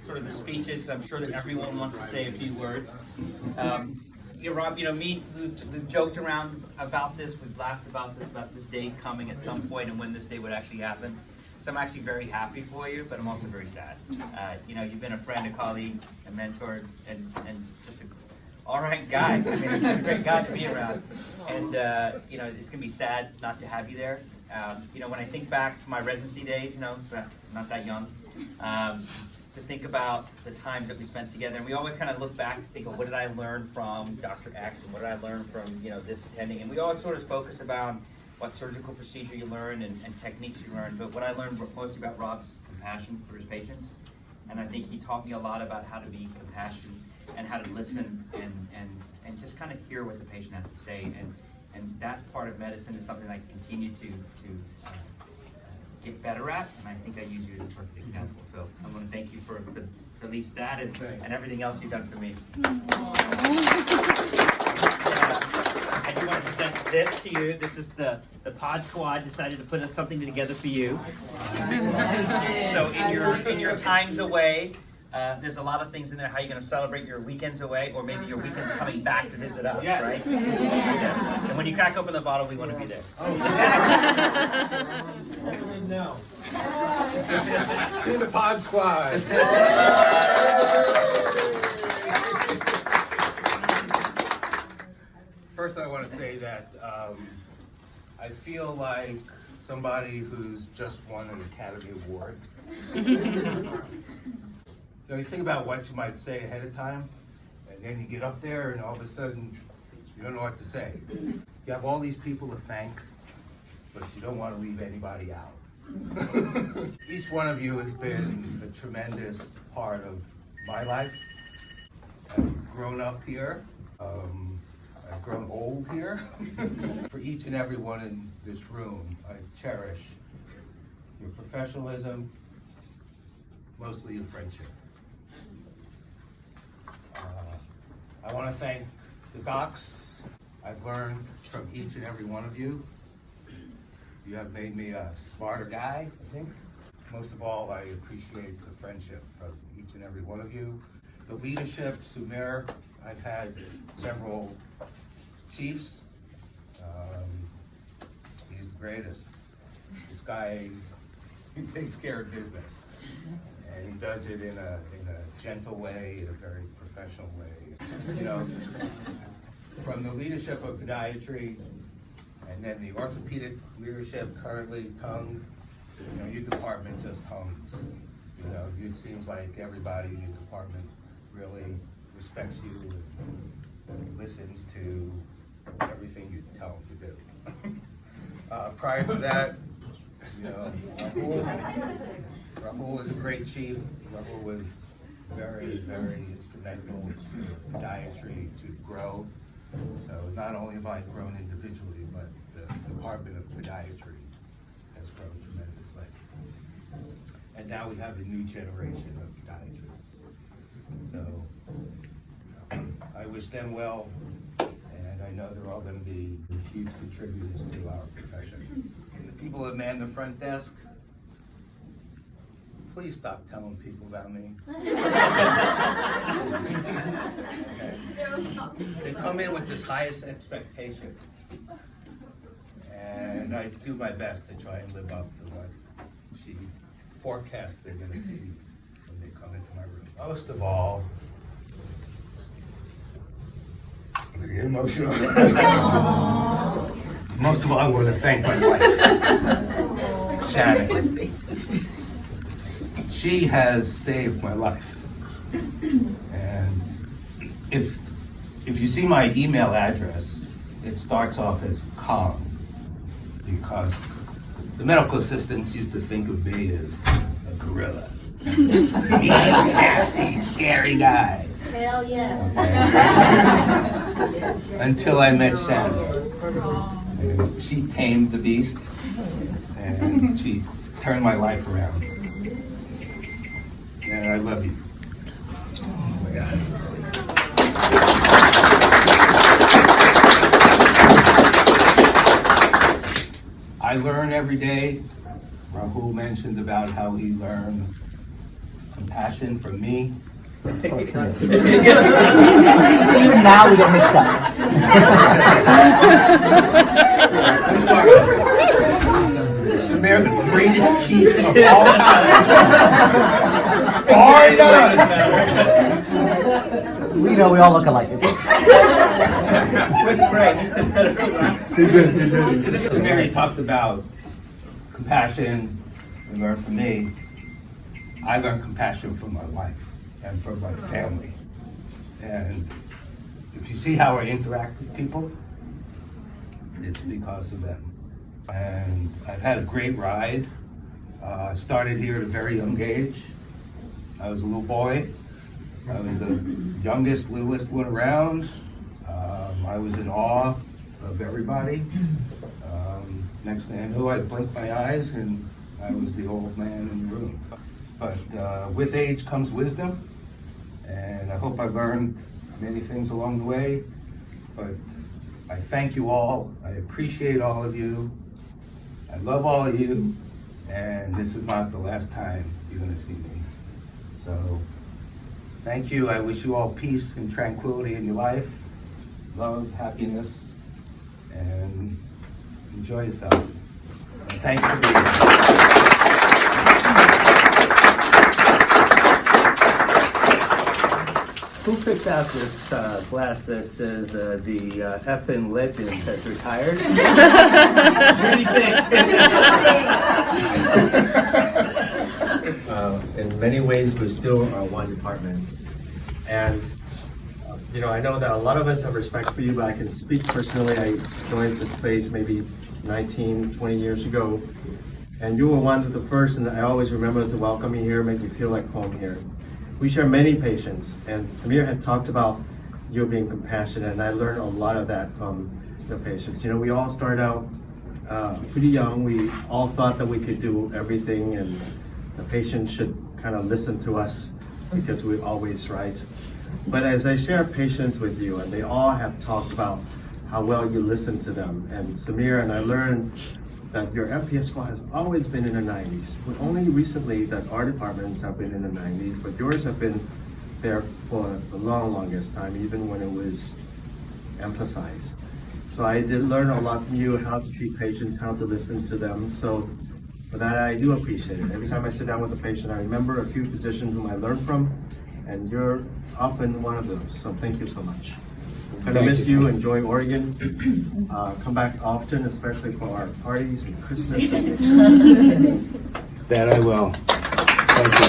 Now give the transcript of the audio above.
sort of the speeches. I'm sure that everyone wants to say a few words. Rob, we've joked around about this, we've laughed about this day coming at some point and when this day would actually happen. So I'm actually very happy for you, but I'm also very sad. You've been a friend, a colleague, a mentor, and just an all-right guy. I mean, he's just a great guy to be around. And, it's going to be sad not to have you there. When I think back from my residency days, not that young, to think about the times that we spent together. And we always kind of look back and think of what did I learn from Dr. X and what did I learn from, this attending. And we always sort of focus about what surgical procedure you learn and techniques you learn. But what I learned most about Rob's compassion for his patients. And I think he taught me a lot about how to be compassionate and how to listen and just kind of hear what the patient has to say. And that part of medicine is something I continue to get better at, and I think I use you as a perfect example. So I want to thank you for at least that and everything else you've done for me. I do want to present this to you. This is the Pod Squad decided to put something together for you. So in your times away, there's a lot of things in there, how you're going to celebrate your weekends away, or maybe your weekends coming back to visit us, right? Yes. And when you crack open the bottle, we want to be there. No. To the Pod Squad. First, I want to say that I feel like somebody who's just won an Academy Award. You think about what you might say ahead of time, and then you get up there, and all of a sudden, you don't know what to say. You have all these people to thank, but you don't want to leave anybody out. Each one of you has been a tremendous part of my life. I've grown up here. I've grown old here. For each and every one in this room, I cherish your professionalism, mostly your friendship. I want to thank the docs. I've learned from each and every one of you. You have made me a smarter guy, I think. Most of all, I appreciate the friendship from each and every one of you. The leadership, Sumer, I've had several chiefs. He's the greatest. This guy, he takes care of business. And he does it in a gentle way, in a very professional way. From the leadership of podiatry, and then the orthopedic leadership currently tongue, your department just hums. It seems like everybody in your department really respects you and listens to everything you tell them to do. Prior to that, Rahul was a great chief. Rahul was very, very instrumental in podiatry to grow. So not only have I grown individually, but the Department of Podiatry has grown tremendously. And now we have a new generation of podiatrists. So I wish them well, and I know they're all going to be huge contributors to our profession. And the people that man the front desk, please stop telling people about me. They come in with this highest expectation, and I do my best to try and live up to what she forecasts they're going to see when they come into my room. Most of all, I'm get emotional. Most of all, I want to thank my wife, Shannon. She has saved my life. And if you see my email address, it starts off as Kong, because the medical assistants used to think of me as a gorilla. Nasty, scary guy. Hell yeah. Okay. Until I met Shannon. And she tamed the beast, and she turned my life around. And I love you. Oh my God. I learn every day. Rahul mentioned about how he learned compassion from me. Even now we get mixed up. Samir, the greatest chief of all time. Bar none. We know we all look alike. That's great. You said that Samir, you talked about compassion and learned from me. I learned compassion from my wife and from my family. And if you see how I interact with people, it's because of them. And I've had a great ride. I started here at a very young age. I was a little boy. I was the youngest, littlest one around. I was in awe of everybody. Next thing I knew, I blinked my eyes and I was the old man in the room. But with age comes wisdom, and I hope I learned many things along the way. But I thank you all. I appreciate all of you. I love all of you, and this is not the last time you're going to see me. So thank you. I wish you all peace and tranquility in your life, love, happiness, and enjoy yourselves. And thanks for being here. Who picked out this glass that says the effing legend has retired? What do you think? In many ways, we still are one department. And, I know that a lot of us have respect for you, but I can speak personally. I joined this place maybe 19, 20 years ago. And you were one of the first, and I always remember to welcome you here, make you feel like home here. We share many patients, and Samir had talked about you being compassionate, and I learned a lot of that from the patients. We all started out pretty young. We all thought that we could do everything, and the patient should kind of listen to us because we're always right. But as I share patients with you, and they all have talked about how well you listen to them, and Samir and I learned that your MPS score has always been in the 90s, but only recently that our departments have been in the 90s, but yours have been there for the longest time, even when it was emphasized. So I did learn a lot from you, how to treat patients, how to listen to them. So for that, I do appreciate it. Every time I sit down with a patient, I remember a few physicians whom I learned from, and you're often one of those. So thank you so much. I'm gonna miss you. Enjoy Oregon. Come back often, especially for our parties and Christmas. That I will. Thank you.